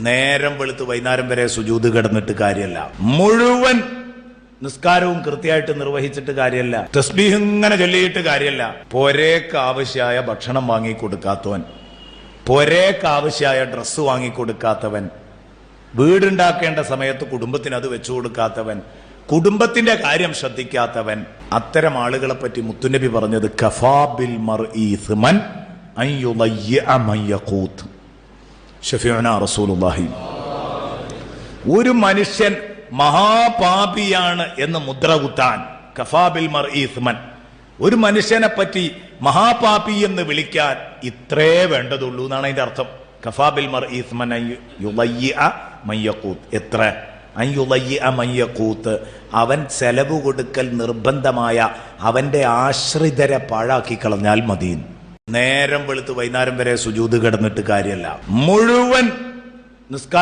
നേരം വെളുത്ത് വൈകുന്നേരം വരെ സുജൂദ് കിടന്നിട്ട് കാര്യമല്ല. മുഴുവൻ നിസ്കാരവും കൃത്യമായിട്ട് നിർവഹിച്ചിട്ട് കാര്യമല്ല. തസ്ബീഹ് ഇങ്ങനെ ചൊല്ലിയിട്ട് കാര്യമല്ല. പോരേക്ക് ആവശ്യമായ ഭക്ഷണം വാങ്ങിക്കൊടുക്കാത്തവൻ, പോരേക്ക് ആവശ്യമായ ഡ്രസ്സ് വാങ്ങിക്കൊടുക്കാത്തവൻ, വീടുണ്ടാക്കേണ്ട സമയത്ത് കുടുംബത്തിന് അത് വെച്ചു കൊടുക്കാത്തവൻ, കുടുംബത്തിന്റെ കാര്യം ശ്രദ്ധിക്കാത്തവൻ, അത്തരം ആളുകളെ പറ്റി മുത്തുനബി പറഞ്ഞത് കഫാ ബിൽ മർഇ ഇസ്മൻ അൻ യുളയ്യ മൻ യഖൂത്ത്. ശഫീഉനാ റസൂലുള്ളാഹി. ഒരു മനുഷ്യൻ മഹാപാപിയാണ് എന്ന് മുദ്ര കുത്താൻ കഫാ ബിൽ മർഇ ഇസ്മൻ, ഒരു മനുഷ്യനെ പറ്റി മഹാപാപി എന്ന് വിളിക്കാൻ ഇത്രേ വേണ്ടതുള്ളൂ എന്നാണ് അതിന്റെ അർത്ഥം. കഫാ ബിൽ മർഇ ഇസ്മൻ അൻ യുളയ്യ മൻ യഖൂത്ത്. എത്ര? അൻ യുളയ്യ മൻ യഖൂത്ത്. അവൻ ചെലവ് കൊടുക്കൽ നിർബന്ധമായ അവന്റെ ആശ്രിതരെ പാഴാക്കി കളഞ്ഞാൽ മതി. നേരം വെളുത്ത് വൈകുന്നേരം വരെ സുജൂദ് കിടന്നിട്ട് കാര്യമല്ല. മുഴുവൻ നിസ്കാരം